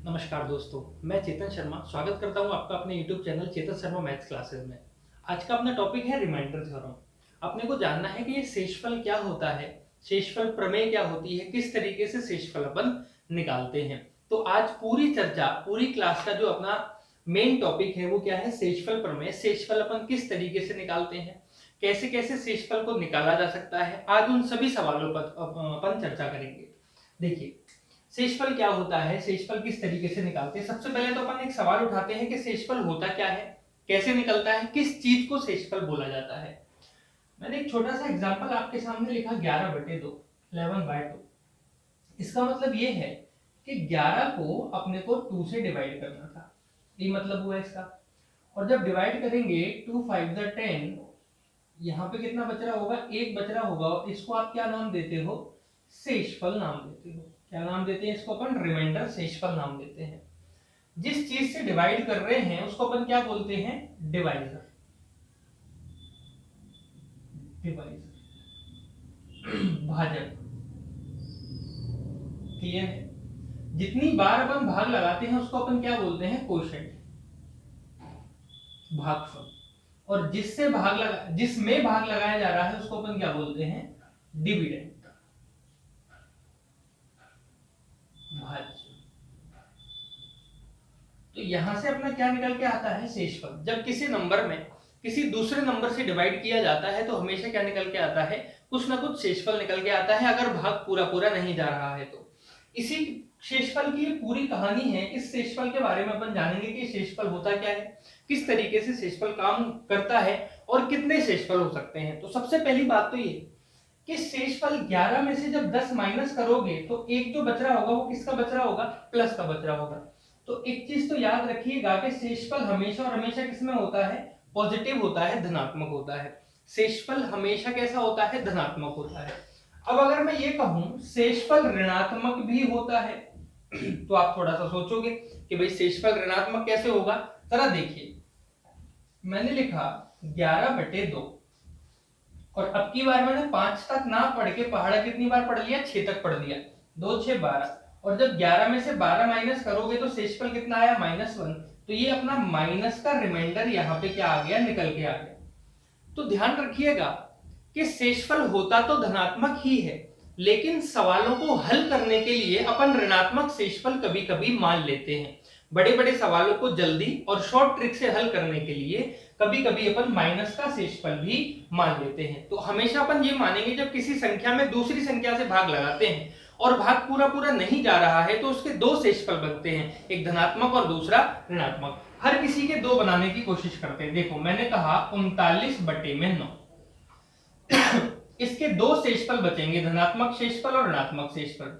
नमस्कार दोस्तों, मैं चेतन शर्मा स्वागत करता हूं आपका अपने YouTube channel Chetan Sharma maths classes में। आज का अपना टॉपिक है रिमाइंडर थ्योरम। अपने को जानना है कि ये शेषफल क्या होता है, शेषफल प्रमेय क्या होती है, किस तरीके से शेषफल अपन निकालते हैं। तो आज पूरी चर्चा, पूरी क्लास का जो अपना मेन टॉपिक है वो क्या है, शेषफल प्रमेय। शेषफल अपन किस तरीके से निकालते हैं, कैसे कैसे शेषफल को निकाला जा सकता है, आज उन सभी सवालों पर अपन चर्चा करेंगे। देखिए, शेषफल क्या होता है, शेषफल किस तरीके से निकालते हैं। सबसे पहले तो अपन एक सवाल उठाते हैं कि शेषफल होता क्या है, कैसे निकलता है, किस चीज को शेषफल बोला जाता है। मैंने एक छोटा सा एग्जांपल आपके सामने लिखा 11/2, 11/2। इसका मतलब ये है कि 11 को अपने को 2 से डिवाइड करना था, ये मतलब हुआ इसका। और जब डिवाइड करेंगे 2 5 10, यहाँ पे कितना बच रहा होगा, 1 बच रहा होगा। और इसको आप क्या नाम देते हो, शेषफल नाम देते हो। क्या नाम देते हैं इसको अपन, रिमाइंडर शेषफल नाम देते हैं। जिस चीज से डिवाइड कर रहे हैं उसको अपन क्या बोलते हैं, डिवाइजर। डिवाइजर भाजक। क्लियर है। जितनी बार अपन भाग लगाते हैं उसको अपन क्या बोलते हैं, कोशेंट, भागफल। और जिसमें भाग लगाया जा रहा है उसको अपन क्या बोलते हैं, डिविडेंड, भाज्य। तो यहां से अपना क्या निकल के आता है, शेषफल। जब किसी नंबर में किसी दूसरे नंबर से डिवाइड किया जाता है तो हमेशा क्या निकल के आता है, कुछ ना कुछ शेषफल निकल के आता है, अगर भाग पूरा पूरा नहीं जा रहा है तो। इसी शेषफल की पूरी कहानी है। इस शेषफल के बारे में अपन जानेंगे कि शेषफल होता क्या है, किस तरीके से शेषफल काम करता है और कितने शेषफल हो सकते हैं। तो सबसे पहली बात तो ये कि शेषफल 11 में से जब 10 माइनस करोगे तो एक जो बच रहा होगा वो किसका बच रहा होगा, प्लस का बच रहा होगा। तो एक चीज तो याद रखिएगा कि शेषफल हमेशा और हमेशा किसमें होता है, पॉजिटिव होता है, धनात्मक होता है। शेषफल हमेशा कैसा होता है, धनात्मक होता है। अब अगर मैं ये कहूं शेषफल ऋणात्मक भी होता है तो आप थोड़ा सा सोचोगे कि भाई शेषफल ऋणात्मक कैसे होगा। जरा देखिए, मैंने लिखा 11/2 और अब की बार मैंने 5 तक ना पढ़ के पहाड़ा कितनी बार पढ़ लिया, 6 तक पढ़ लिया। 2 6 12। और जब 11 में से 12 माइनस करोगे तो शेषफल कितना आया, -1। तो ये अपना माइनस का रिमाइंडर यहाँ पे क्या आ गया, निकल के आ गया। तो ध्यान रखिएगा कि शेषफल होता तो धनात्मक ही है, लेकिन सवालों को हल करने के लिए अपन ऋणात्मक शेषफल कभी कभी मान लेते हैं। बड़े बड़े सवालों को जल्दी और शॉर्ट ट्रिक से हल करने के लिए कभी कभी अपन माइनस का शेषफल भी मान लेते हैं। तो हमेशा अपन ये मानेंगे जब किसी संख्या में दूसरी संख्या से भाग लगाते हैं और भाग पूरा पूरा नहीं जा रहा है तो उसके 2 शेषफल बनते हैं, एक धनात्मक और दूसरा ऋणात्मक। हर किसी के 2 बनाने की कोशिश करते हैं। देखो मैंने कहा 39/9 इसके 2 शेषफल बचेंगे, धनात्मक शेषफल और ऋणात्मक शेषफल।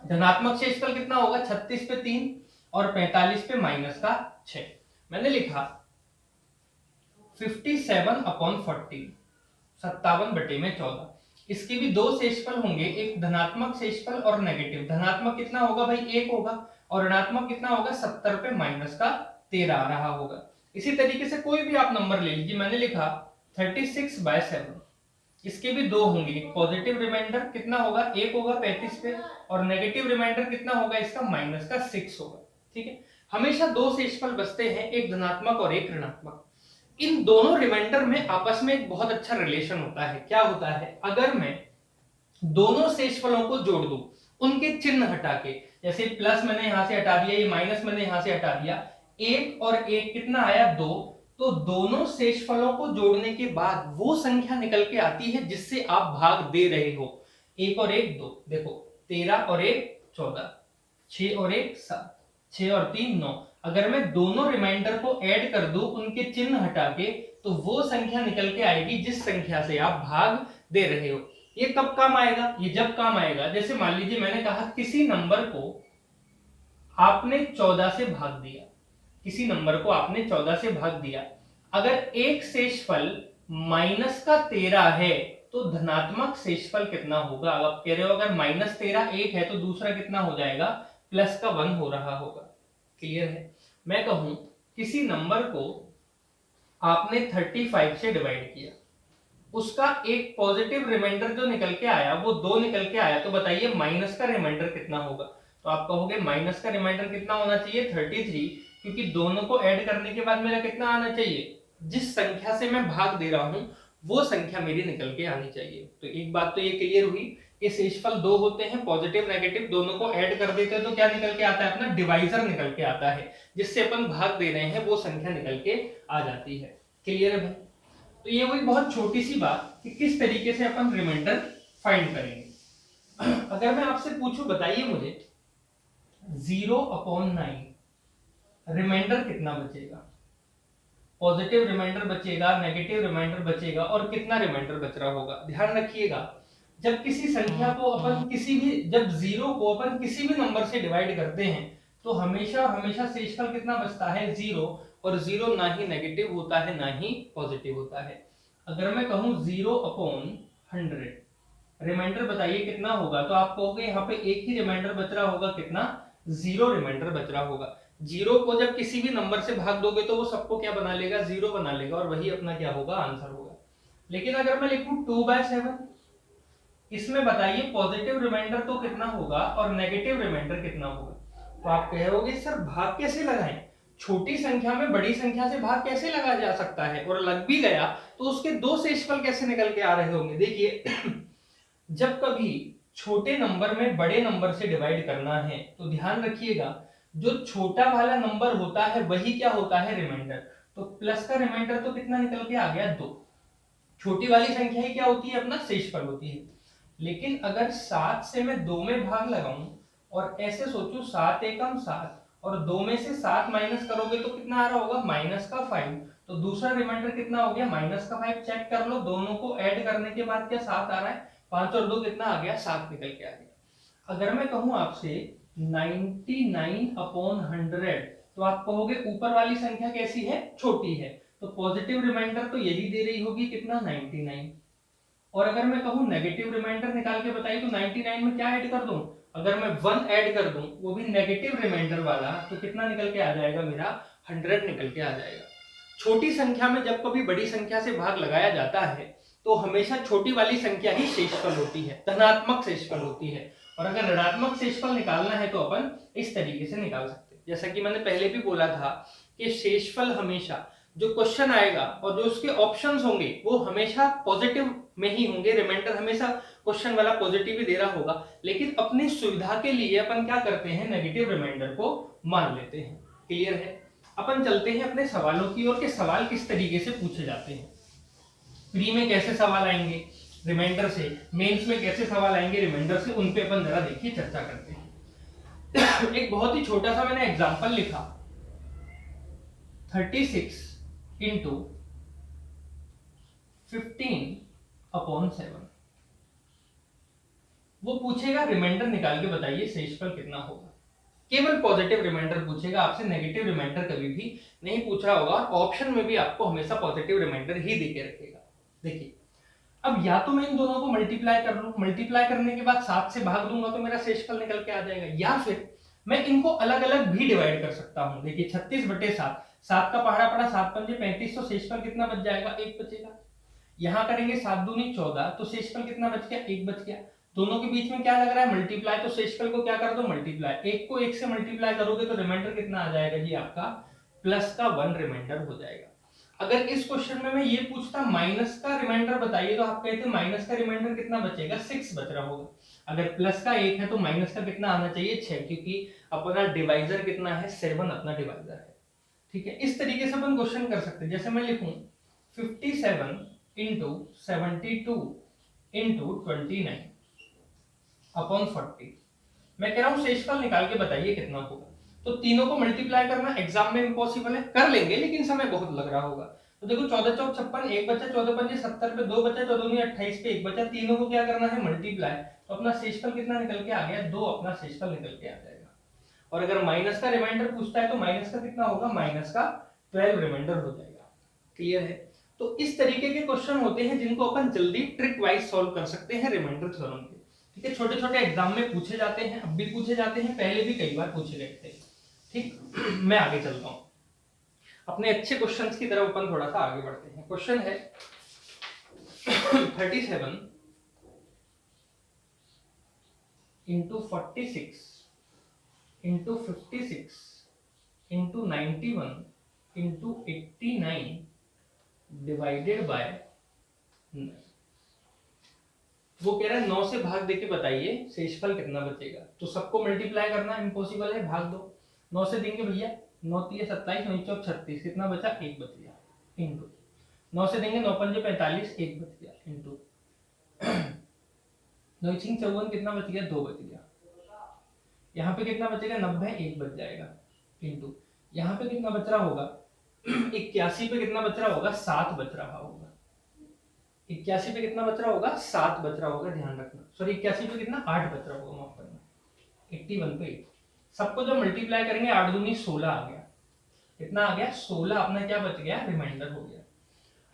धनात्मक शेषफल कितना होगा, 36/3 और 45 पे -6। मैंने लिखा 57/14, 57/14। इसके भी 2 शेषफल होंगे, एक धनात्मक शेषफल और नेगेटिव। धनात्मक कितना होगा भाई, 1 होगा, और ऋणात्मक कितना होगा, 70 पे -13 आ रहा होगा। इसी तरीके से कोई भी आप नंबर ले लीजिए, मैंने लिखा 36/7। इसके भी 2 होंगे, एक पॉजिटिव रिमाइंडर कितना होगा, 1 होगा 35 पे, और नेगेटिव रिमाइंडर कितना होगा इसका, -6 होगा। ठीक है, हमेशा 2 शेषफल बचते हैं, एक धनात्मक और एक ऋणात्मक। इन दोनों रिमाइंडर में आपस में एक बहुत अच्छा रिलेशन होता है। क्या होता है, अगर मैं दोनों शेषफलों को जोड़ दूं उनके चिन्ह हटा के, जैसे प्लस मैंने यहां से हटा दिया, ये माइनस मैंने यहां से हटा दिया, 1 और 1 कितना आया, 2। तो दोनों शेषफलों को जोड़ने के बाद वो संख्या निकल के आती है जिससे आप भाग दे रहे हो। 1 और 1 2, देखो 13 और 1 14, 6 और 1 7, 6 और 3 9। अगर मैं दोनों रिमाइंडर को ऐड कर दूं उनके चिन्ह हटा के, तो वो संख्या निकल के आएगी जिस संख्या से आप भाग दे रहे हो। ये कब काम आएगा, ये जब काम आएगा जैसे मान लीजिए मैंने कहा किसी नंबर को आपने 14 से भाग दिया, किसी नंबर को आपने 14 से भाग दिया। अगर एक शेषफल -13 है तो धनात्मक शेषफल कितना होगा। अब आप कह रहे हो अगर -13 1 है तो दूसरा कितना हो जाएगा, +1 हो रहा होगा। क्लियर है। मैं कहूं किसी नंबर को आपने 35 से डिवाइड किया, उसका एक पॉजिटिव रिमाइंडर जो निकल के आया वो 2 निकल के आया, तो बताइए माइनस का रिमाइंडर कितना होगा। तो आप कहोगे माइनस का रिमाइंडर कितना होना चाहिए 33, क्योंकि दोनों को ऐड करने के बाद मेरा कितना आना चाहिए, जिस संख्या से मैं भाग दे रहा हूं वो संख्या मेरी निकल के आनी चाहिए। तो एक बात तो ये क्लियर हुई कि शेषफल दो होते हैं, पॉजिटिव नेगेटिव, दोनों को ऐड कर देते हैं तो क्या निकल के आता है, अपना डिवाइजर निकल के आता है, जिससे अपन भाग दे रहे हैं वो संख्या निकल के आ जाती है। क्लियर है भाई। तो ये हुई बहुत छोटी सी बात कि किस तरीके से अपन रिमाइंडर फाइंड करेंगे। अगर मैं आपसे पूछूं, बताइए मुझे 0/9 रिमाइंडर कितना बचेगा, पॉजिटिव रिमाइंडर बचेगा, नेगेटिव रिमाइंडर बचेगा, और कितना रिमाइंडर बच रहा होगा। ध्यान रखिएगा, जब किसी संख्या को अपन किसी भी, जब जीरो को अपन किसी भी नंबर से डिवाइड करते हैं तो हमेशा हमेशा शेषफल कितना बचता है, 0, और 0 ना ही नेगेटिव होता है ना ही पॉजिटिव होता है। अगर मैं कहूं 0/100 रिमाइंडर बताइए कितना होगा, तो आप कहोगे यहाँ पे एक ही रिमाइंडर बच रहा होगा, कितना, 0 रिमाइंडर बच रहा होगा। 0 को जब किसी भी नंबर से भाग दोगे तो वो सबको क्या बना लेगा, 0 बना लेगा, और वही अपना क्या होगा, आंसर होगा। लेकिन अगर मैं लिखूं 2/7, इसमें बताइए पॉजिटिव रिमाइंडर तो कितना होगा और नेगेटिव रिमाइंडर कितना होगा। तो आप कहोगे सर भाग कैसे लगाएं, छोटी संख्या में बड़ी संख्या से भाग कैसे लगाया जा सकता है, और लग भी गया तो उसके दो शेषफल कैसे निकल के आ रहे होंगे। देखिए जब कभी छोटे नंबर में बड़े नंबर से डिवाइड करना है तो ध्यान रखिएगा, जो छोटा वाला नंबर होता है वही क्या होता है, रिमाइंडर। तो प्लस का रिमाइंडर तो कितना निकल के आ गया, 2। छोटी वाली संख्या ही क्या होती है, अपना शेषफल होती है। लेकिन अगर 7 से मैं 2 में भाग लगाऊं और ऐसे सोचूं 7 एकम 7, और 2 में से 7 माइनस करोगे तो कितना आ रहा होगा, माइनस का 5। तो दूसरा रिमाइंडर कितना हो गया, माइनस का 5। चेक कर लो, दोनों को ऐड करने के बाद क्या 7 आ रहा है, 5 और 2 कितना आ गया, 7 निकल के आ गया। अगर मैं कहूं आपसे 99/100, तो आप कहोगे ऊपर वाली संख्या कैसी है, छोटी है, तो पॉजिटिव रिमाइंडर तो यही दे रही होगी, कितना, 99। और अगर मैं कहूं नेगेटिव रिमाइंडर निकाल के बताइए तो 99 में क्या ऐड कर दूं, अगर मैं 1 ऐड कर दूं वो भी नेगेटिव रिमाइंडर वाला, तो कितना निकल के आ जाएगा, मेरा 100 निकल के आ जाएगा। छोटी संख्या में जब कभी बड़ी संख्या से भाग लगाया जाता है तो हमेशा छोटी वाली संख्या ही शेषफल होती है, धनात्मक शेषफल होती है। और अगर ऋणात्मक शेषफल निकालना है तो अपन इस तरीके से निकाल सकते हैं। जैसा कि मैंने पहले भी बोला था कि शेषफल हमेशा, जो क्वेश्चन आएगा और जो उसके ऑप्शंस होंगे वो हमेशा पॉजिटिव में ही होंगे, रिमाइंडर हमेशा क्वेश्चन वाला पॉजिटिव ही दे रहा होगा, लेकिन अपनी सुविधा के लिए अपन क्या करते हैं, नेगेटिव रिमाइंडर को मान लेते हैं। क्लियर है। अपन चलते हैं अपने सवालों की ओर, के सवाल किस तरीके से पूछे जाते हैं। प्री में कैसे सवाल आएंगे रिमाइंडर से, मेंस में कैसे सवाल आएंगे रिमाइंडर से, उन पे अपन जरा देखिए चर्चा करते हैं। एक बहुत ही छोटा सा मैंने एग्जांपल लिखा, 36 इंटू 15/7। वो पूछेगा रिमाइंडर निकाल के बताइए शेषफल कितना होगा। केवल पॉजिटिव रिमाइंडर पूछेगा आपसे, नेगेटिव रिमाइंडर कभी भी नहीं पूछ रहा होगा, और ऑप्शन में भी आपको हमेशा पॉजिटिव रिमाइंडर ही देके रखेगा। देखिए अब या तो मैं इन दोनों को मल्टीप्लाई कर लूं, मल्टीप्लाई करने के बाद 7 से भाग दूंगा तो मेरा शेषफल निकल के आ जाएगा, या फिर मैं इनको अलग अलग भी डिवाइड कर सकता हूं। देखिए 36/7, 7 का पहाड़ा पड़ा, 7 पंजे 35, तो शेषफल कितना बच जाएगा, 1 बचेगा। यहां करेंगे 7 दूनी 14, तो शेषफल कितना बच गया, 1 बच गया। दोनों के बीच में क्या लग रहा है, मल्टीप्लाई, तो शेषफल को क्या कर दो, मल्टीप्लाई। 1 को 1 से मल्टीप्लाई करोगे तो रिमाइंडर कितना आ जाएगा जी, आपका प्लस का 1 रिमाइंडर हो जाएगा। अगर इस क्वेश्चन में मैं ये पूछता माइनस का रिमाइंडर बताइए, तो आप कहते माइनस का रिमाइंडर कितना बचेगा, 6 बच रहा होगा। अगर प्लस का 1 है तो माइनस का कितना आना चाहिए, 6, क्योंकि अपना डिवाइजर कितना है, 7 अपना डिवाइजर है। ठीक है, इस तरीके से अपन क्वेश्चन कर सकते हैं। जैसे मैं लिखूं 57 इंटू 72 इंटू 29/40, मैं कह रहा हूं शेषफल निकाल के बताइए कितना होगा। तो तीनों को मल्टीप्लाई करना एग्जाम में इम्पॉसिबल है, कर लेंगे लेकिन समय बहुत लग रहा होगा। तो देखो 14 चौक 56, 1 बचा, 14 पंजे 70 पे 2 बचा, 14 दूनी 28 पे 1 बचा, तीनों को क्या करना है, मल्टीप्लाई। तो अपना शेषफल कितना निकल के आ गया, 2 अपना शेषफल निकल के आ जाएगा। और अगर माइनस का रिमाइंडर पूछता है तो माइनस का कितना होगा, माइनस का 12 रिमाइंडर हो जाएगा। क्लियर है। तो इस तरीके के क्वेश्चन होते हैं जिनको अपन जल्दी ट्रिक वाइज सॉल्व कर सकते हैं रिमाइंडर थ्योरम के। ठीक है, छोटे छोटे एग्जाम में पूछे जाते हैं, अब भी पूछे जाते हैं, पहले भी कई बार पूछे गए थे। ठीक, मैं आगे चलता हूं अपने अच्छे क्वेश्चंस की तरफ, अपन थोड़ा सा आगे बढ़ते हैं। क्वेश्चन है 37 into 46 into 56 into 91 into 89 divided by 9। वो कह रहा है 9 से भाग देके बताइए शेषफल कितना बचेगा। तो सबको मल्टीप्लाई करना इम्पॉसिबल है, भाग दो। 9 से देंगे भैया 9 3 27 9 4 36, कितना बचा? 1 बच गया। इंटू 9 से देंगे 9 5 45, 1 बच गया। इंटू 9 6 54, कितना बच गया? 2 बच गया। यहाँ पे कितना बचेगा? 90, 1 बच जाएगा। इंटू यहाँ पे कितना बच रहा होगा? 81 पे कितना बच रहा होगा? 7 बच रहा होगा। 81 पे कितना बच रहा होगा? 7 बच रहा होगा, ध्यान रखना। सॉरी 81 पे कितना? 8 बच रहा होगा, माफ करना। 81 पे 8, सबको जब मल्टीप्लाई करेंगे 8 दूनी 16 आ गया। कितना आ गया? 16 अपना क्या बच गया? रिमाइंडर हो गया।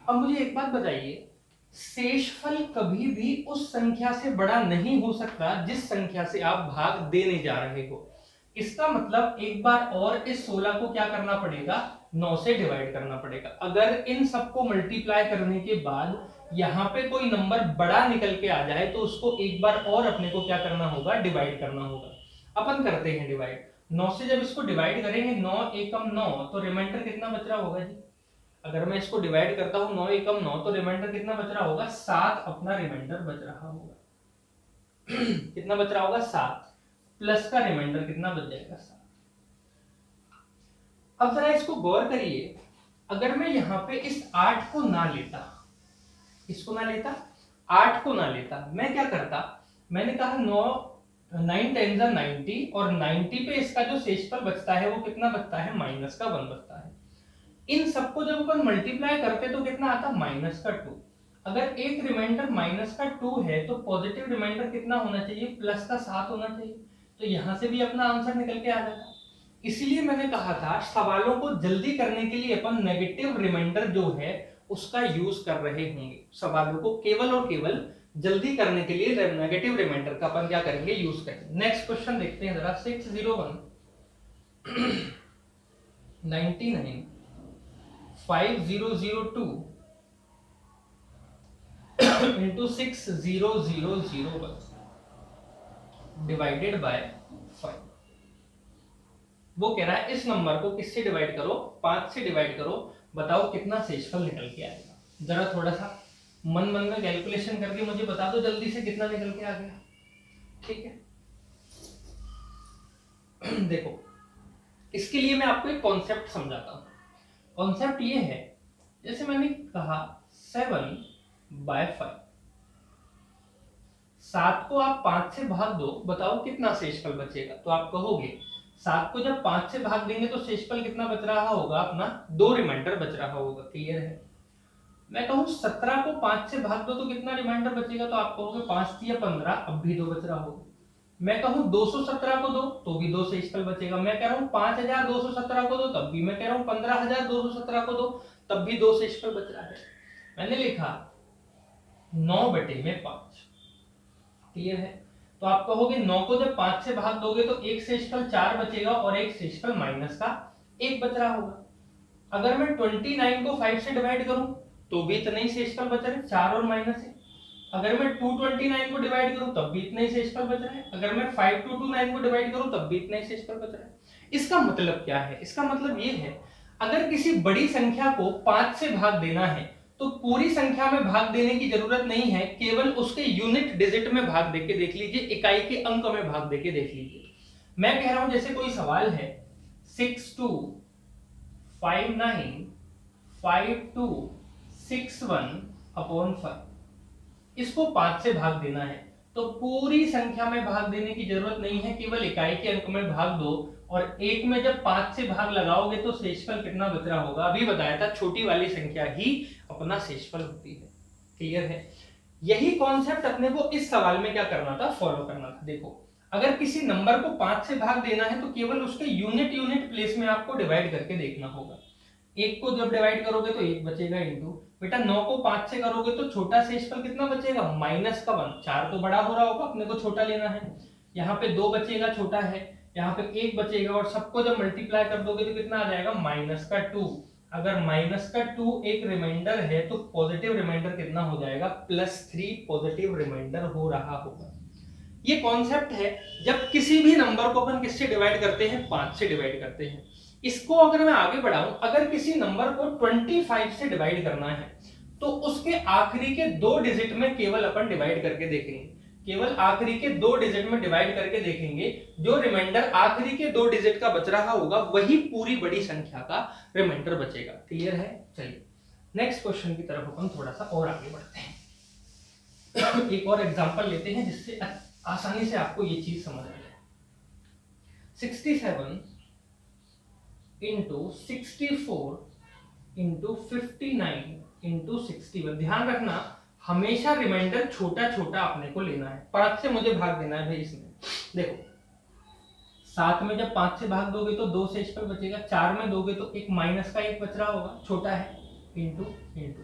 अब मुझे एक बात बताइए, शेषफल कभी भी उस संख्या से बड़ा नहीं हो सकता जिस संख्या से आप भाग देने जा रहे हो। इसका मतलब एक बार और इस 16 को क्या करना पड़ेगा? 9 से डिवाइड करना पड़ेगा। अगर इन सबको मल्टीप्लाई करने के बाद यहाँ पे कोई नंबर बड़ा निकल के आ जाए तो उसको एक बार और अपने को क्या करना होगा? डिवाइड करना होगा। अपन करते हैं डिवाइड। 9 से जब इसको डिवाइड करेंगे 9 एकम 9, तो रिमाइंडर कितना बच रहा होगा जी? अगर मैं इसको डिवाइड करता हूं 9 एकम 9, तो रिमाइंडर कितना बच रहा होगा? 7 अपना रिमाइंडर बच रहा होगा। कितना बच रहा होगा? 7 प्लस का रिमाइंडर कितना बच जाएगा? 7। अब जरा इसको गौर करिए, अगर मैं यहाँ पे इस 8 को ना लेता, इसको ना लेता, 8 को ना लेता, मैं क्या करता? मैंने कहा 9 10 90, और 90 पे इसका जो शेषफल बचता है वो कितना बचता है? माइनस का 1 बचता है। इन सबको जब अपन मल्टीप्लाई करते तो कितना आता? माइनस का 2। अगर एक रिमाइंडर माइनस का 2 है तो पॉजिटिव रिमाइंडर कितना होना चाहिए? प्लस का 7 होना चाहिए। तो यहां से भी अपना आंसर निकल के आ जाता। इसीलिए मैंने कहा था सवालों को जल्दी करने के लिए अपन नेगेटिव रिमाइंडर जो है उसका यूज कर रहे होंगे। सवालों को केवल और केवल जल्दी करने के लिए नेगेटिव रिमाइंडर का अपन क्या करेंगे? यूज करेंगे। नेक्स्ट क्वेश्चन देखते हैं जरा। 601 99 5002 into 6001 डिवाइडेड बाय 5। वो कह रहा है इस नंबर को किससे डिवाइड करो? 5 से डिवाइड करो, बताओ कितना शेषफल निकल के आएगा। जरा थोड़ा सा मन में कैलकुलेशन करके मुझे बता दो जल्दी से कितना निकल के आ गया। ठीक है, देखो इसके लिए मैं आपको एक कॉन्सेप्ट समझाता हूं। कॉन्सेप्ट ये है, जैसे मैंने कहा 7/5, 7 को आप 5 से भाग दो, बताओ कितना शेषफल बचेगा। तो आप कहोगे 7 को जब 5 से भाग देंगे तो शेषफल कितना बच रहा होगा? अपना 2 रिमाइंडर बच रहा होगा। क्लियर है? मैं कहूं 17 को 5 से भाग दो तो कितना रिमाइंडर बचेगा? तो आप कहोगे 5 या 15, अब भी 2 बच रहा होगा। मैं कहूं 217 को दो तो भी 2 शेषफल बचेगा। मैं कह रहा हूं 5217 को दो तब भी, मैं कह रहा हूं 15217 को दो तब भी 2 शेषफल बच रहा है। मैंने लिखा 9/5। क्लियर है? तो आप कहोगे 9 को जब 5 से भाग दोगे तो एक शेषफल 4 बचेगा और एक शेषफल माइनस का 1 बच रहा होगा। अगर मैं 29 को 5 से डिवाइड करूं तो भी इतना ही शेषफल बच रहे हैं, 4 और माइनस है। अगर मैं 229 को डिवाइड करूं तब भी इतना ही शेषफल बच रहा है। अगर मैं 5229 को डिवाइड करूं तब भी इतना ही शेषफल बच रहा है। इसका मतलब क्या है? इसका मतलब ये है, अगर किसी बड़ी संख्या को 5 से भाग देना है तो पूरी संख्या में भाग देने की जरूरत नहीं है, केवल उसके यूनिट डिजिट में भाग देके देख लीजिए, इकाई के अंक में भाग देके देख लीजिए। मैं कह रहा हूं जैसे कोई सवाल है 62595261/5, इसको 5 से भाग देना है तो पूरी संख्या में भाग देने की जरूरत नहीं है, केवल इकाई के अंक में भाग दो, और एक में जब 5 से भाग लगाओगे तो शेषफल कितना बच रहा होगा? अभी बताया था छोटी वाली संख्या ही अपना शेषफल होती है। क्लियर है? यही कॉन्सेप्ट अपने को इस सवाल में क्या करना था? फॉलो करना था। देखो अगर किसी नंबर को 5 से भाग देना है तो केवल उसके यूनिट प्लेस में आपको डिवाइड करके देखना होगा। 1 को जब डिवाइड करोगे तो 1 बचेगा, इंटू बेटा 9 को 5 से करोगे तो छोटा शेषफल कितना बचेगा? माइनस का 1। 4 तो बड़ा हो रहा होगा, अपने को छोटा लेना है। यहाँ पे 2 बचेगा, छोटा है। यहाँ पे 1 बचेगा, और सबको जब मल्टीप्लाई कर दोगे तो कितना आ जाएगा? -2। अगर माइनस का 2 एक रिमाइंडर है तो पॉजिटिव रिमाइंडर कितना हो जाएगा, +3 पॉजिटिव रिमाइंडर हो रहा होगा। ये कॉन्सेप्ट है जब किसी भी नंबर को अपन किससे डिवाइड करते हैं, 5 से डिवाइड करते हैं। इसको अगर मैं आगे बढ़ाऊं, अगर किसी नंबर को 25 से डिवाइड करना है तो उसके आखिरी के 2 डिजिट में केवल अपन डिवाइड करके देखेंगे, केवल आखिरी के 2 डिजिट में डिवाइड करके देखेंगे, जो रिमाइंडर आखिरी के 2 डिजिट का बच रहा होगा वही पूरी बड़ी संख्या का रिमाइंडर बचेगा। क्लियर है? चलिए नेक्स्ट क्वेश्चन की तरफ अपन थोड़ा सा और आगे बढ़ते हैं। एक और एग्जांपल लेते हैं जिससे आसानी से आपको ये चीज समझ आ जाए। 67 इंटू 64 इंटू 59 इंटू 61। ध्यान रखना हमेशा रिमाइंडर छोटा छोटा अपने को लेना है। 5 से मुझे भाग देना है भाई इसमें। देखो 7 में जब 5 से भाग दोगे तो 2 शेषफल बचेगा, 4 में दोगे तो एक माइनस का 1 बच रहा होगा, छोटा है, इंटू इंटू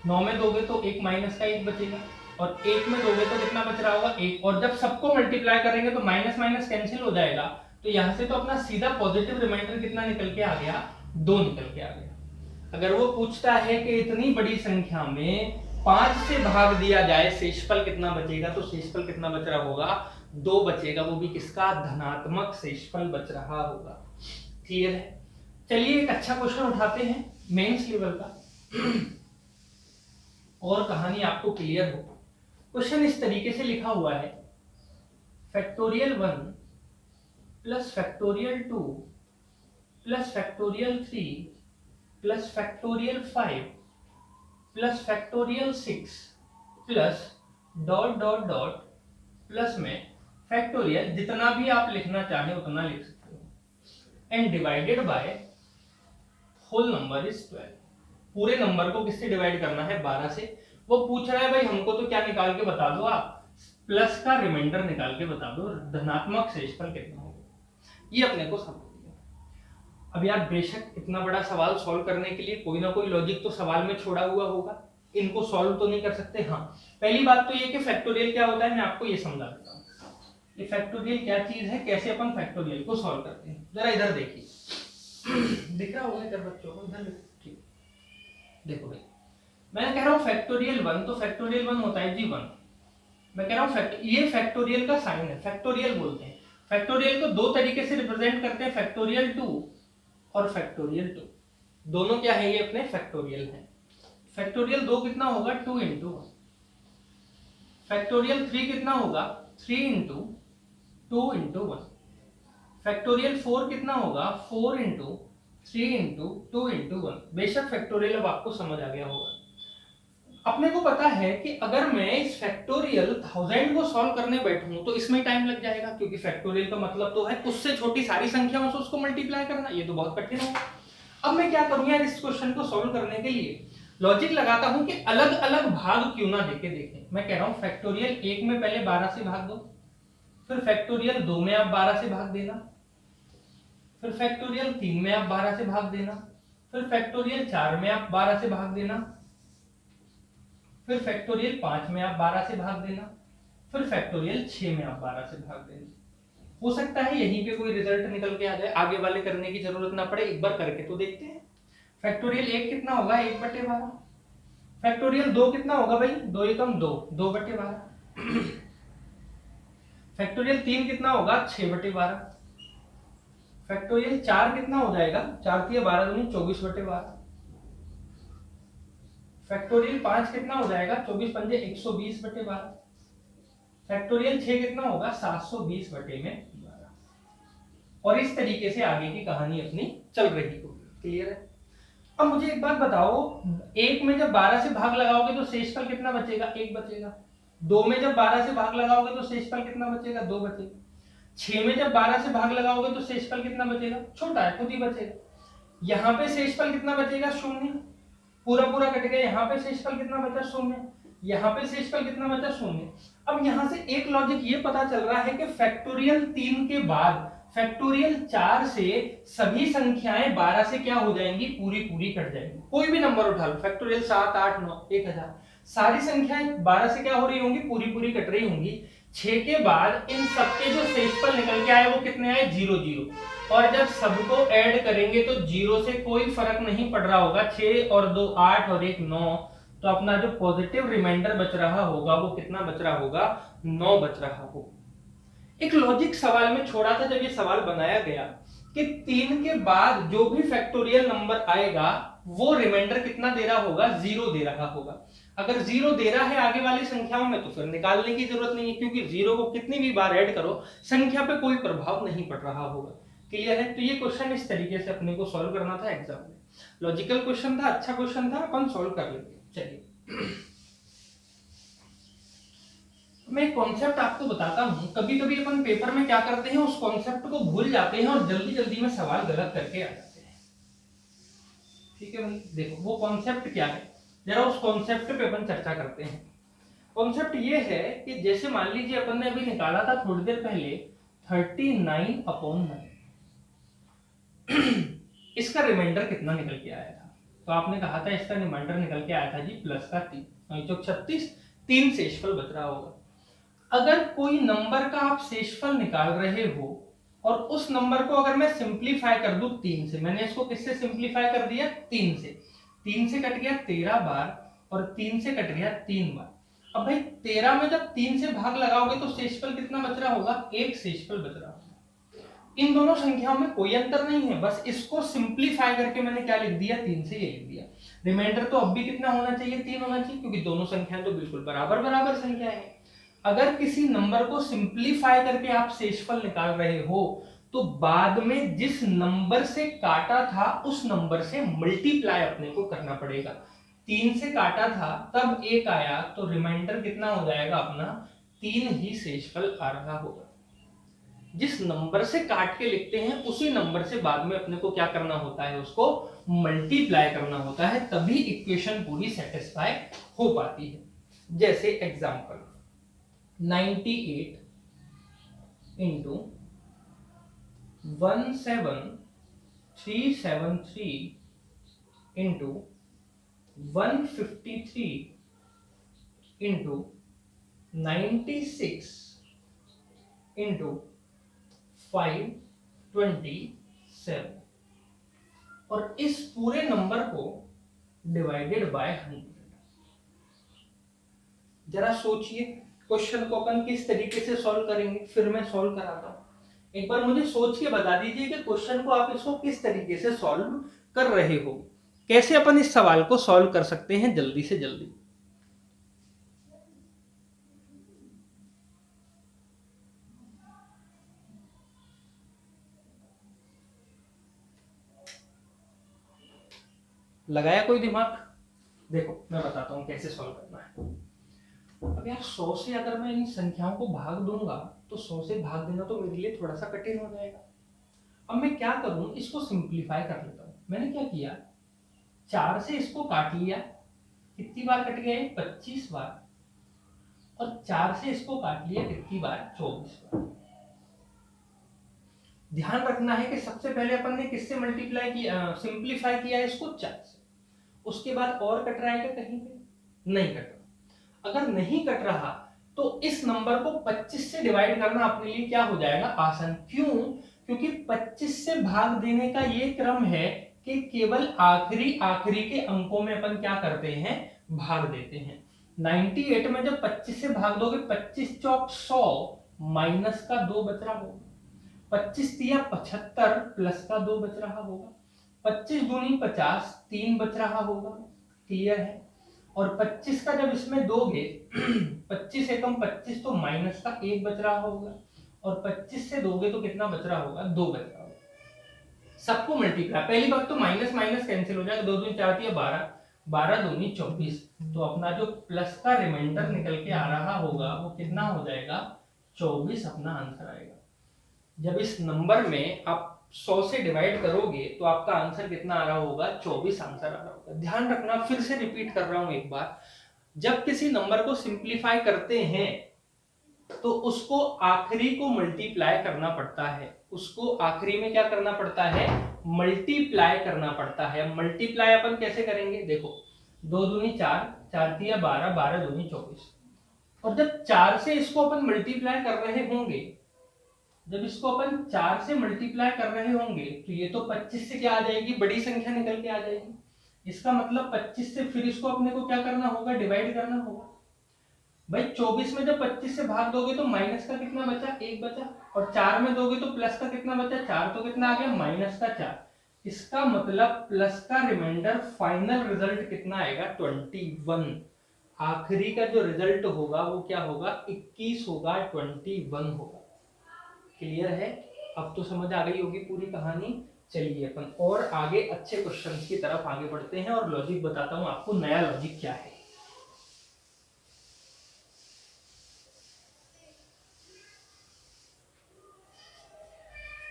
9 में दोगे तो एक माइनस का 1 बचेगा, और 1 में दोगे तो कितना बच रहा होगा, 1। और जब सबको मल्टीप्लाई करेंगे तो माइनस माइनस कैंसिल हो जाएगा, तो यहां से तो अपना सीधा पॉजिटिव रिमाइंडर कितना निकल के आ गया, 2 निकल के आ गया। अगर वो पूछता है कि इतनी बड़ी संख्या में 5 से भाग दिया जाए शेषफल कितना बचेगा, तो शेषफल कितना बच रहा होगा, 2 बचेगा, वो भी किसका, धनात्मक शेषफल बच रहा होगा। क्लियर है? चलिए एक अच्छा क्वेश्चन उठाते हैं मेंस लेवल का और कहानी आपको क्लियर हो। क्वेश्चन इस तरीके से लिखा हुआ है, factorial 1 plus factorial 2 plus factorial 3 plus factorial 5 plus factorial 6 plus dot dot dot plus में फैक्टोरियल, जितना भी आप लिखना चाहें उतना लिख सकते हो, and divided by whole number is 12। पूरे नंबर को किससे डिवाइड करना है, 12 से। वो पूछ रहा है भाई हमको तो क्या निकाल के बता दो आप, प्लस का रिमाइंडर निकाल के बता दो, धनात्मक शेषफल कितना होगा। ये अपने को समझ लिया। अब यार बेशक इतना बड़ा सवाल सॉल्व करने के लिए कोई ना कोई लॉजिक तो सवाल में छोड़ा हुआ होगा, इनको सॉल्व तो नहीं कर सकते। हाँ, पहली बात तो ये कि फैक्टोरियल क्या होता है मैं आपको ये समझा देता हूँ। ये फैक्टोरियल क्या चीज है, कैसे अपन फैक्टोरियल को सॉल्व करते हैं, जरा इधर देखिए। दिख रहा होगा इधर बच्चों को, इधर ठीक। देखो भाई मैं कह रहा हूँ फैक्टोरियल 1, तो फैक्टोरियल 1 होता है जी 1। मैं कह रहा हूँ ये फैक्टोरियल का साइन है, फैक्टोरियल बोलते हैं। फैक्टोरियल को 2 तरीके से रिप्रेजेंट करते हैं, फैक्टोरियल 2 और फैक्टोरियल 2। दोनों क्या है, ये अपने फैक्टोरियल है। फैक्टोरियल 2 कितना होगा, 2 इंटू 1। फैक्टोरियल 3 कितना होगा, 3 इंटू 2 इंटू 1। फैक्टोरियल 4 कितना होगा, 4 इंटू 3 इंटू 2 इंटू 1। बेशक फैक्टोरियल अब आपको समझ आ गया होगा। अपने को पता है कि अगर मैं इस फैक्टोरियल 1000 को सॉल्व करने बैठूं तो इसमें टाइम लग जाएगा, क्योंकि फैक्टोरियल का मतलब तो है उससे छोटी सारी संख्याओं से उसको मल्टीप्लाई करना, ये तो बहुत कठिन होगा। अब मैं क्या करूं यार, इस क्वेश्चन को सॉल्व करने के लिए लॉजिक लगाता हूं कि अलग अलग भाग क्यों ना देके देखें। मैं कह रहा हूं फैक्टोरियल 1 में पहले 12 से भाग दो, फिर फैक्टोरियल 2 में आप 12 से भाग देना, फिर फैक्टोरियल 3 में आप 12 से भाग देना, फिर फैक्टोरियल 4 में आप 12 से भाग देना, फिर फैक्टोरियल 5 में आप 12 से भाग देना, फिर फैक्टोरियल 6 में आप 12 से भाग देना। हो सकता है यहीं पे कोई रिजल्ट निकल के आ जाए, आगे वाले करने की जरूरत ना पड़े, एक बार करके तो देखते हैं। फैक्टोरियल 1 कितना होगा, 1/12। फैक्टोरियल 2 कितना होगा भाई, 2 एकम 2, 2/12। फैक्टोरियल 3 कितना होगा, 6/12। फैक्टोरियल 4 कितना हो जाएगा, 4 3 12 दूनी 24/12। फैक्टोरियल 5 कितना हो जाएगा, 24 पंजे 120/12। फैक्टोरियल 6 कितना होगा, 720/12। और इस तरीके से आगे की कहानी अपनी चल रही होगी। क्लियर है? अब मुझे एक बात बताओ, 1 में जब 12 से भाग लगाओगे तो शेषफल कितना बचेगा, 1 बचेगा। 2 में जब 12 से भाग लगाओगे तो शेषफल कितना बचेगा, 2 बचेगा। 6 में जब 12 से भाग लगाओगे तो शेषफल कितना बचेगा, छोटा है खुद ही बचेगा। यहाँ पे शेषफल कितना बचेगा, 0। पूरा पूरा कट गया, यहाँ पे शेषफल कितना बचा, 0। यहाँ पे शेषफल कितना बचा, 0। अब यहाँ से एक लॉजिक ये पता चल रहा है कि फैक्टोरियल 3 के बाद फैक्टोरियल 4 से सभी संख्याएं 12 से क्या हो जाएंगी, पूरी पूरी कट जाएंगी। कोई भी नंबर उठा लो, फैक्टोरियल 7 8 9 1000, सारी संख्याएं 12 से क्या हो रही होंगी, पूरी पूरी कट रही होंगी। 6 के बाद इन सबके जो शेषफल निकल के आए वो कितने आए, 0 0। और जब सबको ऐड करेंगे तो 0 से कोई फर्क नहीं पड़ रहा होगा, 6 और 2 8 और 1 9, तो अपना जो पॉजिटिव रिमाइंडर बच रहा होगा वो कितना बच रहा होगा, 9 बच रहा होगा। एक लॉजिक सवाल में छोड़ा था जब ये सवाल बनाया गया कि 3 के बाद जो भी फैक्टोरियल नंबर आएगा वो रिमाइंडर कितना दे रहा होगा, 0 दे रहा होगा। अगर 0 दे रहा है आगे वाली संख्याओं में तो फिर निकालने की जरूरत नहीं है, क्योंकि 0 को कितनी भी बार ऐड करो संख्या पे कोई प्रभाव नहीं पड़ रहा होगा। क्लियर है? तो ये क्वेश्चन इस तरीके से अपने को सॉल्व करना था एग्जाम में। लॉजिकल क्वेश्चन था, अच्छा क्वेश्चन था, अपन सॉल्व कर लेंगे। चलिए मैं एक कॉन्सेप्ट आपको बताता हूं। कभी कभी अपन पेपर में क्या करते हैं, उस कॉन्सेप्ट को भूल जाते हैं और जल्दी जल्दी में सवाल गलत करके आ जाते हैं। ठीक है भाई, देखो वो कॉन्सेप्ट क्या है, जरा उस कॉन्सेप्ट पे अपन चर्चा करते हैं। कॉन्सेप्ट ये है कि जैसे मान लीजिए अपन ने अभी निकाला था थोड़ी देर पहले 39/9, इसका रिमाइंडर कितना निकल के आया था, तो आपने कहा था इसका रिमाइंडर निकल के आया था जी प्लस का 3, तो 36, 3 शेषफल बच रहा होगा। अगर कोई नंबर का आप शेषफल निकाल रहे हो और उस नंबर को अगर मैं सिंप्लीफाई कर दूं 3 से, मैंने इसको किससे सिंप्लीफाई कर दिया, 3 से, 3 से कट गया 13 बार और 3 से कट गया 3 बार। अब भाई 13 में जब 3 से भाग लगाओगे तो शेषफल कितना बच रहा होगा, 1 शेषफल बच रहा होगा। इन दोनों संख्याओं में कोई अंतर नहीं है, बस इसको सिंप्लीफाई करके मैंने क्या लिख दिया, 3 से ये लिख दिया। रिमाइंडर तो अब भी कितना होना चाहिए, 3 होना चाहिए, क्योंकि दोनों संख्याएं तो बिल्कुल बराबर बराबर संख्याएं हैं। अगर किसी नंबर को सिंप्लीफाई करके आप शेषफल निकाल रहे हो तो बाद में जिस नंबर से काटा था उस नंबर से मल्टीप्लाई अपने को करना पड़ेगा। 3 से काटा था तब 1 आया, तो रिमाइंडर कितना हो जाएगा अपना, 3 ही शेषफल आ रहा होगा। जिस नंबर से काट के लिखते हैं उसी नंबर से बाद में अपने को क्या करना होता है, उसको मल्टीप्लाई करना होता है, तभी इक्वेशन पूरी सेटिस्फाई हो पाती है। जैसे example 98 into 17373 into 153 into 96 into 527 और इस पूरे नंबर को डिवाइडेड बाय 100। जरा सोचिए क्वेश्चन को अपन किस तरीके से सॉल्व करेंगे, फिर मैं सॉल्व कराता हूं। एक बार मुझे सोच के बता दीजिए कि क्वेश्चन को आप इसको किस तरीके से सॉल्व कर रहे हो, कैसे अपन इस सवाल को सॉल्व कर सकते हैं जल्दी से जल्दी। लगाया कोई दिमाग? देखो मैं बताता हूं कैसे सॉल्व करना है। अब यार 100 से अगर मैं इन संख्याओं को भाग दूंगा तो 100 से भाग देना तो मेरे लिए थोड़ा सा कठिन हो जाएगा। अब मैं क्या करूं, इसको सिंप्लीफाई कर लेता हूं। मैंने क्या किया, 4 से इसको काट लिया, कितनी बार कट गए, 25 बार, और 4 से इसको काट लिया कितनी बार, 24 बार। ध्यान रखना है कि सबसे पहले अपन ने किससे मल्टीप्लाई किया, सिंप्लीफाई किया इसको 4 से, उसके बाद और कट रहा है क्या कहीं पे, नहीं कट रहा। अगर नहीं कट रहा तो इस नंबर को 25 से डिवाइड करना अपने लिए क्या हो जाएगा, आसान। क्यों? क्योंकि 25 से भाग देने का ये क्रम है कि केवल आखिरी आखिरी के अंकों में अपन क्या करते हैं, भाग देते हैं। 98 में जब 25 से भाग दोगे, 25 चौक 100 माइनस का 2 बच रहा होगा, 25 तिया 75 प्लस का 2 बच रहा होगा, 25 दूनी 50 3 बच रहा होगा। क्लियर है? और 25 का जब इसमें दोगे 25 एकम 25 तो माइनस का 1 बच रहा होगा, और 25 से दोगे तो कितना बच रहा होगा, 2 बच रहा होगा। सबको मल्टीप्लाई, पहली बात तो माइनस माइनस कैंसिल हो जाएगा, 2 दूनी 4 तिया 12, 12 दूनी 24, तो अपना जो प्लस का रिमाइंडर निकल के आ रहा होगा वो कितना हो जाएगा, 24 अपना आंसर आएगा। जब इस नंबर में आप 100 से डिवाइड करोगे तो आपका आंसर कितना आ रहा होगा, 24 आंसर आ रहा होगा। ध्यान रखना, फिर से रिपीट कर रहा हूं एक बार, जब किसी नंबर को सिंप्लीफाई करते हैं तो उसको आखिरी को मल्टीप्लाई करना पड़ता है, उसको आखिरी में क्या करना पड़ता है, मल्टीप्लाई करना पड़ता है। मल्टीप्लाई अपन कैसे करेंगे, देखो 2 दूनी 4, 4 तिया 12, 12 दूनी 24, और जब 4 से इसको अपन मल्टीप्लाई कर रहे होंगे, जब इसको अपन 4 से मल्टीप्लाई कर रहे होंगे तो ये तो 25 से क्या आ जाएगी, बड़ी संख्या निकल के आ जाएगी। इसका मतलब 25 से फिर इसको अपने को क्या करना होगा, डिवाइड करना होगा। भाई 24 में जब 25 से भाग दोगे तो माइनस का कितना बचा, 1 बचा, और 4 में दोगे तो प्लस का कितना बचा, 4, तो कितना आ गया, माइनस का 4। इसका मतलब प्लस का रिमाइंडर फाइनल रिजल्ट कितना आएगा, 21। आखिरी का जो रिजल्ट होगा वो क्या होगा, 21 होगा, 21 होगा। क्लियर है? अब तो समझ आ गई होगी पूरी कहानी। चलिए अपन और आगे अच्छे क्वेश्चंस की तरफ आगे बढ़ते हैं और लॉजिक बताता हूं आपको, नया लॉजिक क्या है।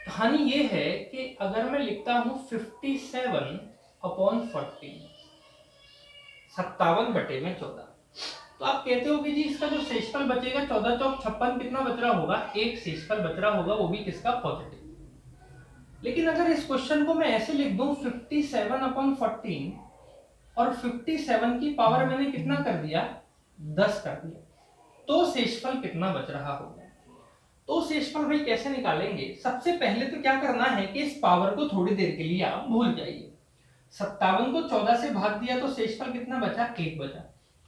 कहानी ये है कि अगर मैं लिखता हूं 57/40, 57/14, तो आप कहते हो कि जी इसका जो शेषफल बचेगा 14 चौक 56, कितना बच रहा होगा, एक शेषफल बच रहा होगा, वो भी किसका, पॉजिटिव। लेकिन अगर इस क्वेश्चन को मैं ऐसे लिख दूं 57/14 और 57 की पावर मैंने कितना कर दिया, 10 कर दिया, तो शेषफल कितना बच रहा होगा। तो शेषफल भाई कैसे निकालेंगे, सबसे पहले तो क्या करना है कि इस पावर को थोड़ी देर के लिए आप भूल जाइए। 57 को 14 से भाग दिया तो शेषफल कितना बचा, 1 बचा।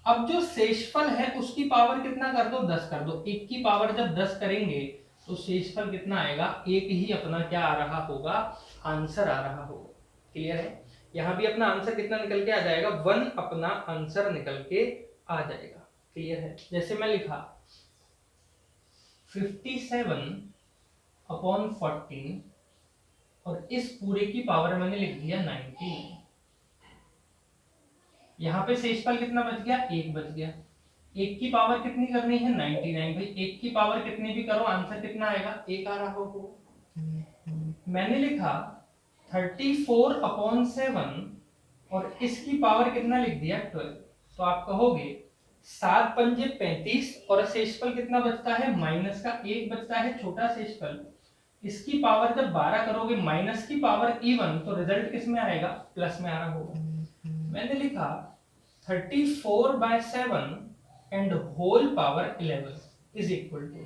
अब जो शेषफल है उसकी पावर कितना कर दो, 10 कर दो। 1 की पावर जब 10 करेंगे तो शेषफल कितना आएगा, 1 ही अपना क्या आ रहा होगा, आंसर आ रहा होगा। क्लियर है? यहां भी अपना आंसर कितना निकल के आ जाएगा, 1 अपना आंसर निकल के आ जाएगा। क्लियर है? जैसे मैं लिखा 57/14 और इस पूरे की पावर मैंने लिख दिया 19। यहां पे शेषफल कितना बच गया, 1 बच गया। 1 की पावर कितनी करनी है, 99। भाई 1 की पावर कितनी भी करो आंसर कितना आएगा, 1 आ रहा होगा। मैंने लिखा 34/7 और इसकी पावर कितना लिख दिया, 12। तो आप कहोगे 7 पंजे 35 और शेषफल कितना बचता है, माइनस का 1 बचता है, छोटा शेषफल। इसकी पावर जब 12 करोगे माइनस की पावर इवन, तो रिजल्ट किस में आएगा, प्लस में आ रहा होगा। मैंने लिखा 34/7 and whole power 11 is equal to,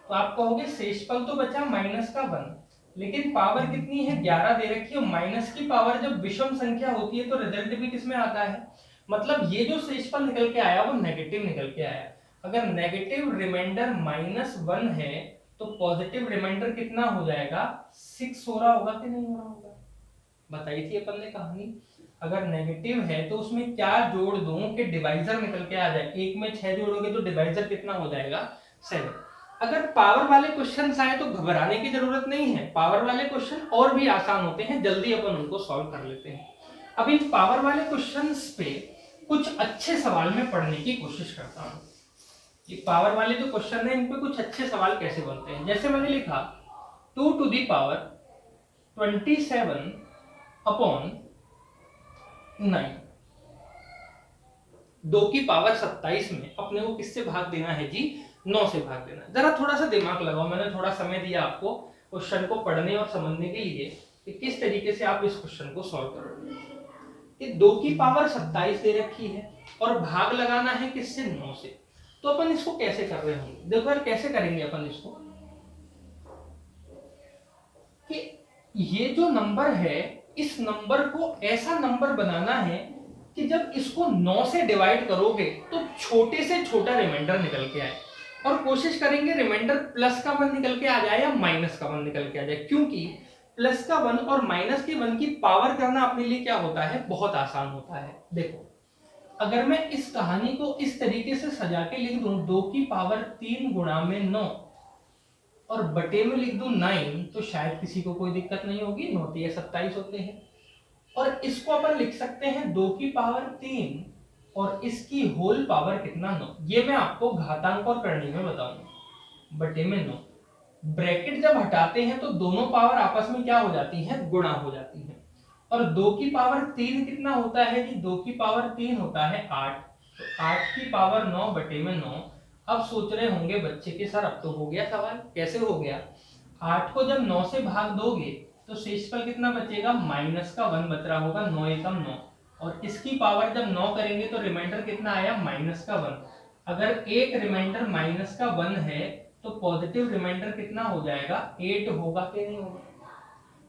तो आप कहोगे शेषफल तो बचा माइनस का 1, लेकिन पावर कितनी है, 11 दे रखी है। माइनस की पावर जब विषम संख्या होती है तो रिजल्ट भी किसमें आता है, मतलब ये जो शेषफल निकल के आया वो नेगेटिव निकल के आया। अगर नेगेटिव रिमाइंडर -1 है तो पॉजिटिव रिमाइंडर कितना हो जाएगा, 6 हो रहा होगा कि नहीं हो रहा होगा, बताई थी अपन ने कहानी। अगर नेगेटिव है तो उसमें क्या जोड़ दूं कि डिवाइजर निकल के आ जाए, 1 में 6 जोड़ोगे तो डिवाइजर कितना हो जाएगा, 7। अगर पावर वाले क्वेश्चन आए तो घबराने की जरूरत नहीं है, पावर वाले क्वेश्चन और भी आसान होते हैं, जल्दी अपन उनको सॉल्व कर लेते हैं। अब इन पावर वाले क्वेश्चंस पे कुछ अच्छे सवाल में पढ़ने की कोशिश करता हूं। ये पावर वाले जो क्वेश्चन है इन पे कुछ अच्छे सवाल कैसे बनते हैं। जैसे मैंने लिखा 2 to the power 27/9, 2 की पावर 27 में अपने को किससे भाग देना है जी, 9 से भाग देना। जरा थोड़ा सा दिमाग लगाओ, मैंने थोड़ा समय दिया आपको क्वेश्चन को पढ़ने और समझने के लिए कि किस तरीके से आप इस क्वेश्चन को सॉल्व करोगे। ये 2 की पावर 27 दे रखी है और भाग लगाना है किससे, 9 से। तो अपन इसको कैसे कर रहे होंगे, देखो यार कैसे करेंगे अपन इसको, कि ये जो नंबर है इस नंबर को ऐसा नंबर बनाना है कि जब इसको 9 से डिवाइड करोगे तो छोटे से छोटा रिमाइंडर निकल के आए, और कोशिश करेंगे रिमाइंडर प्लस का 1 निकल के आ जाए या माइनस का 1 निकल के आ जाए, क्योंकि प्लस का 1 और माइनस के 1 की पावर करना अपने लिए क्या होता है, बहुत आसान होता है। देखो अगर मैं इस कहानी को इस तरीके से सजा के लिख दूं 2 की पावर 3 गुणा में 9 और बटे में लिख दूं 9, तो शायद किसी को कोई दिक्कत नहीं होगी, 9 3 27 होते हैं। और इसको अपन लिख सकते हैं 2 की पावर 3 और इसकी होल पावर कितना, 9। ये मैं आपको घातांक और करनी में बताऊंगा, बटे में 9। ब्रैकेट जब हटाते हैं तो दोनों पावर आपस में क्या हो जाती हैं, गुणा हो जाती हैं। और 2 की पावर 3 कितना होता है जी, 2 की पावर 3 होता है 8, तो 8 की पावर 9 बटे में 9। अब सोच रहे होंगे बच्चे के सर अब तो हो गया सवाल, कैसे हो गया, 8 को जब 9 से भाग दोगे तो शेषफल कितना बचेगा, माइनस का 1 बच रहा होगा, 9 एकम 9, और इसकी पावर जब 9 करेंगे तो रिमाइंडर कितना आया, माइनस का 1। अगर एक रिमाइंडर माइनस का 1 है तो पॉजिटिव रिमाइंडर कितना हो जाएगा, 8 होगा कि नहीं होगा?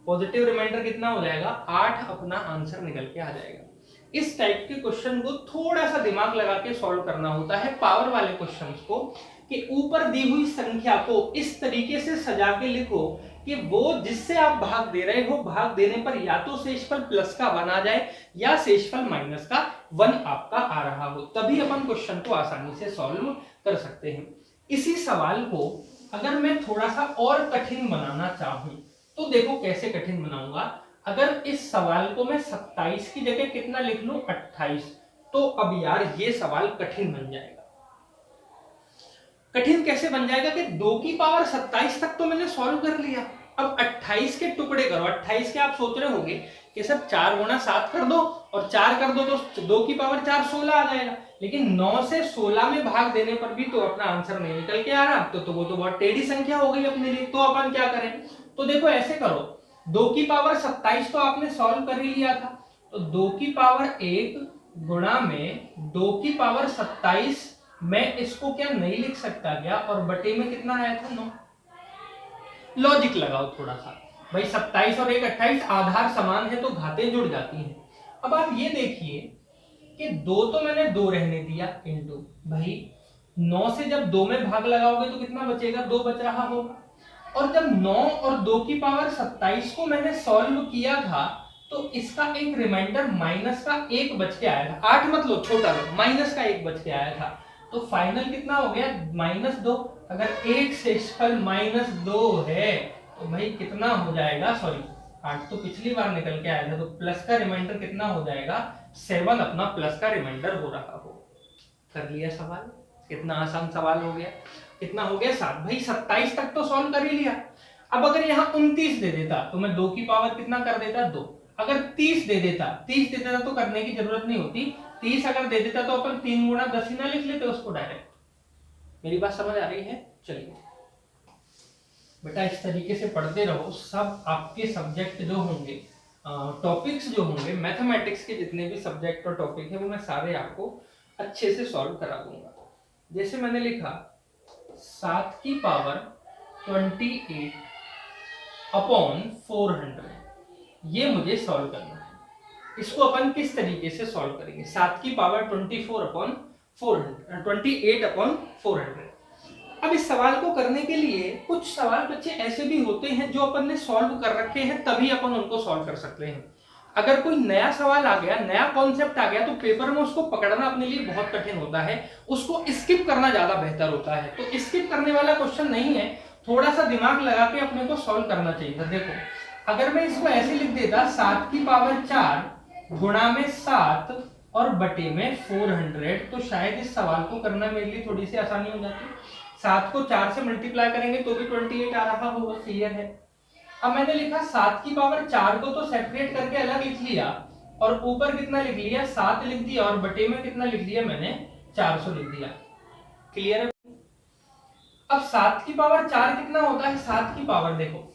पॉजिटिव रिमाइंडर कितना हो जाएगा, 8 अपना आंसर निकल के आ जाएगा। इस टाइप के क्वेश्चन को थोड़ा सा दिमाग लगा के सॉल्व करना होता है, पावर वाले क्वेश्चंस को, कि ऊपर दी हुई संख्या को इस तरीके से सजा के लिखो कि वो जिससे आप भाग दे रहे हो, भाग देने पर या तो शेषफल प्लस का 1 आ जाए या शेषफल माइनस का 1 आपका आ रहा हो, तभी अपन क्वेश्चन को आसानी से सॉल्व कर सकते हैं। इसी सवाल को अगर मैं थोड़ा सा और कठिन बनाना चाहूं तो देखो कैसे कठिन बनाऊंगा। अगर इस सवाल को मैं 27 की जगह कितना लिख लूं, 28, तो अब यार ये सवाल कठिन बन जाएगा। कठिन कैसे बन जाएगा कि 2 की पावर 27 तक तो मैंने सॉल्व कर लिया, अब 28 के टुकड़े करो। 28 के आप सोच रहे होंगे कि सर 4 गुणा 7 कर दो और 4 कर दो तो 2 की पावर 4 16 आ जाएगा, लेकिन 9 से 16 में भाग देने पर भी तो अपना आंसर नहीं निकल के आ रहा, तो वो तो बहुत टेढ़ी संख्या हो गई अपने लिए। तो अपन क्या करें, तो देखो ऐसे करो, 2 की पावर 27 तो आपने सॉल्व कर ही लिया था, तो 2 की पावर 1 गुणा में 2 की पावर 27, मैं इसको क्या नहीं लिख सकता क्या, और बटे में कितना आया था, 9। लॉजिक लगाओ थोड़ा सा भाई, 27 और 1 28, आधार समान है तो घातें जुड़ जाती हैं। अब आप ये देखिए कि 2 तो मैंने 2 रहने दिया, इंटू भाई 9 से जब 2 में भाग लगाओगे तो कितना बचेगा, 2 बच रहा होगा। और जब 9 और 2 की पावर 27 को मैंने सॉल्व किया था तो इसका एक रिमाइंडर माइनस का 1 बच के आया था, 8 मत लो, छोटा लो, माइनस का 1 बच के आया था, तो फाइनल कितना हो गया, -2। अगर एक शेषफल -2 है तो भाई कितना हो जाएगा, सॉरी 8 तो पिछली बार निकल के आया था, तो प्लस का रिमाइंडर कितना हो जाएगा, 7 अपना प्लस का रिमाइंडर हो रहा हो। कर लिया सवाल, कितना आसान सवाल हो गया, कितना हो गया 7। भाई 27 तक तो सॉल्व कर ही लिया। अब अगर यहाँ 29 दे देता तो मैं 2 की पावर कितना कर देता, 2। अगर 30 दे देता तो करने की जरूरत नहीं होती, 30 अगर दे देता तो अपन 3 गुणा 10 ही ना लिख लेते उसको डायरेक्ट। मेरी बात समझ आ रही है? चलिए बेटा इस तरीके से पढ़ते रहो, सब आपके सब्जेक्ट जो होंगे, टॉपिक्स जो होंगे, मैथमेटिक्स के जितने भी सब्जेक्ट और टॉपिक है वो मैं सारे आपको अच्छे से सॉल्व करा दूंगा। जैसे मैंने लिखा 7 की पावर 28 अपॉन 400, ये मुझे सॉल्व करना है। इसको अपन किस तरीके से सॉल्व करेंगे, 7 की पावर 24 अपॉन 400, 28 अपॉन 400। अब इस सवाल को करने के लिए कुछ सवाल बच्चे ऐसे भी होते हैं जो अपन ने सॉल्व कर रखे हैं, तभी अपन उनको सॉल्व कर सकते हैं। अगर कोई नया सवाल आ गया, नया कॉन्सेप्ट आ गया, तो पेपर में उसको पकड़ना अपने लिए बहुत कठिन होता है, उसको स्किप करना ज्यादा बेहतर होता है। तो स्किप करने वाला क्वेश्चन नहीं है, थोड़ा सा दिमाग लगा के अपने को सॉल्व करना चाहिए था। देखो अगर मैं इसको ऐसे लिख देता, 7 की पावर 4 गुणा में 7 और बटे में 400, तो शायद इस सवाल को करना मेरे लिए थोड़ी सी आसानी हो जाती। 7 को 4 से मल्टीप्लाई करेंगे तो भी 28 आ रहा होगा, क्लियर है। अब मैंने लिखा 7 की पावर 4 को तो सेपरेट करके अलग लिख लिया, और ऊपर कितना लिख लिया, 7 लिख दिया, और बटे में कितना लिख दिया मैंने, 400 लिख दिया, क्लियर है। अब 7 की पावर 4 कितना होता है, 7 की पावर देखो,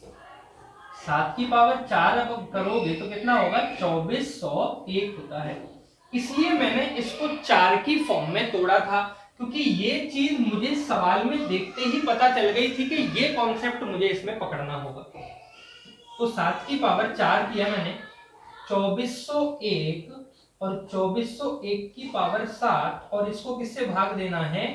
7 की पावर 4 अब करोगे तो कितना होगा, 2401 होता है। इसलिए मैंने इसको 4 की फॉर्म में तोड़ा था, क्योंकि ये चीज मुझे सवाल में देखते ही पता चल गई थी कि ये कॉन्सेप्ट मुझे इसमें पकड़ना होगा। तो 7 की पावर 4 किया मैंने, 2401 और 2401 की पावर 7, और इसको किससे भाग देना है,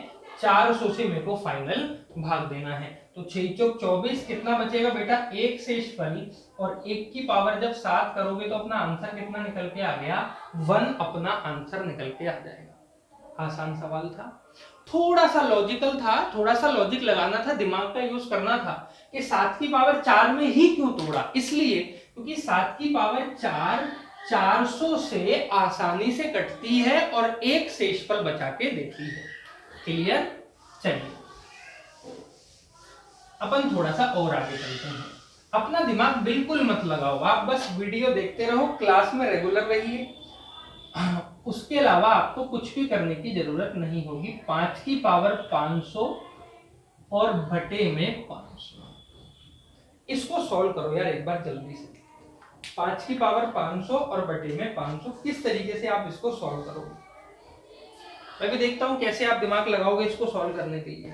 400 से मेरे को फाइनल भाग देना है। तो 6 चौक 24, कितना बचेगा बेटा, एक शेषफल, और 1 की पावर जब 7 करोगे तो अपना आंसर कितना निकल के आ गया, 1 अपना आंसर निकल के आ जाएगा। आसान सवाल था, थोड़ा सा लॉजिकल था, थोड़ा सा लॉजिक लगाना था, दिमाग का यूज करना था कि 7 की पावर 4 में ही क्यों तोड़ा, इसलिए क्योंकि 7 की पावर 4 400 से आसानी से कटती है और एक शेषफल बचा के देती है, क्लियर। चलिए अपन थोड़ा सा और आगे चलते हैं। अपना दिमाग बिल्कुल मत लगाओ, आप बस वीडियो देखते रहो, क्लास में रेगुलर रहिए, उसके अलावा आपको कुछ भी करने की जरूरत नहीं होगी। 5 की पावर 500 और बटे में 500, इसको सॉल्व करो यार एक बार जल्दी से। 5 की पावर 500 और बटे में 500, किस तरीके से आप इसको सॉल्व करोगे। मैं भी देखता हूं कैसे आप दिमाग लगाओगे इसको सॉल्व करने के लिए,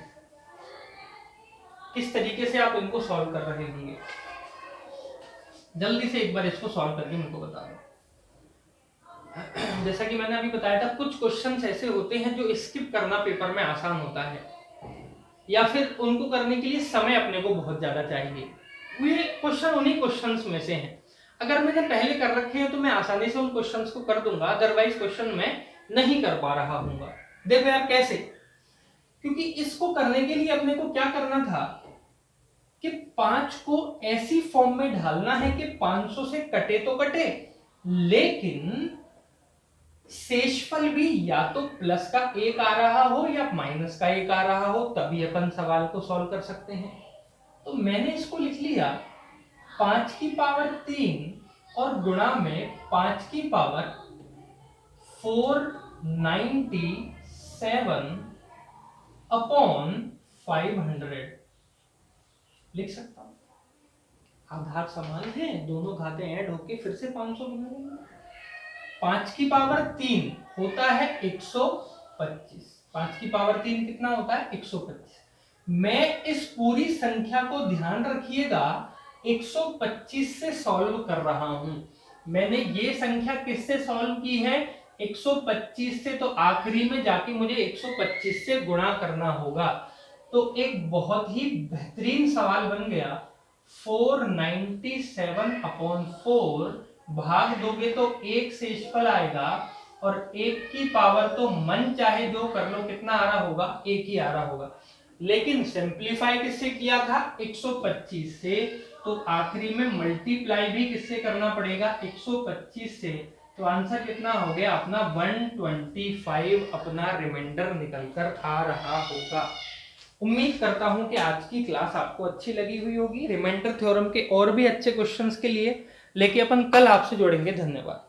किस तरीके से आप इनको सॉल्व कर रहे होंगे। जल्दी से एक बार इसको सॉल्व करके मेरे को बता दो। जैसा कि मैंने अभी बताया था, कुछ क्वेश्चंस ऐसे होते हैं जो स्किप करना पेपर में आसान होता है, या फिर उनको करने के लिए समय अपने को बहुत ज्यादा चाहिए। ये क्वेश्चन उन्हीं क्वेश्चंस में से हैं। अगर मैंने पहले कर रखे हैं तो मैं आसानी से उन क्वेश्चंस को कर दूंगा, अदरवाइज क्वेश्चन मैं नहीं कर पा रहा हूँ। देखो यार कैसे, क्योंकि इसको करने के लिए अपने को क्या करना था कि 5 को ऐसी फॉर्म में ढालना है कि 500 से कटे तो कटे, लेकिन शेषफल भी या तो प्लस का 1 आ रहा हो या माइनस का 1 आ रहा हो, तभी अपन सवाल को सॉल्व कर सकते हैं। तो मैंने इसको लिख लिया 5 की पावर 3 और गुणा में 5 की पावर 497 अपॉन 500 लिख सकता हूं। आधार समान है, दोनों घातें ऐड होके फिर से 500 बना देंगे। 5 की पावर 3 होता है 125। 5 की पावर 3 कितना होता है? 125। मैं इस पूरी संख्या को ध्यान रखिएगा 125 से सॉल्व कर रहा हूं। मैंने ये संख्या किससे सॉल्व की है? 125 से। तो आखिरी में जाके मुझे 125 से गुणा करना होगा। तो एक बहुत ही बेहतरीन सवाल बन गया। 497 अपॉन 4 भाग दोगे तो 1 शेषफल आएगा, और 1 की पावर तो मन चाहे जो कर लो, कितना आ रहा होगा? 1 ही आ रहा होगा। लेकिन सिंप्लीफाई किससे किया था? 125 से। तो आखिरी में मल्टीप्लाई भी किससे करना पड़ेगा? 125 से। तो आंसर कितना हो गया अपना? 125 अपना रिमाइंडर निकल कर आ रहा होगा। उम्मीद करता हूं कि आज की क्लास आपको अच्छी लगी हुई होगी। रिमाइंडर थ्योरम के और भी अच्छे क्वेश्चंस के लिए लेके अपन कल आपसे जोड़ेंगे। धन्यवाद।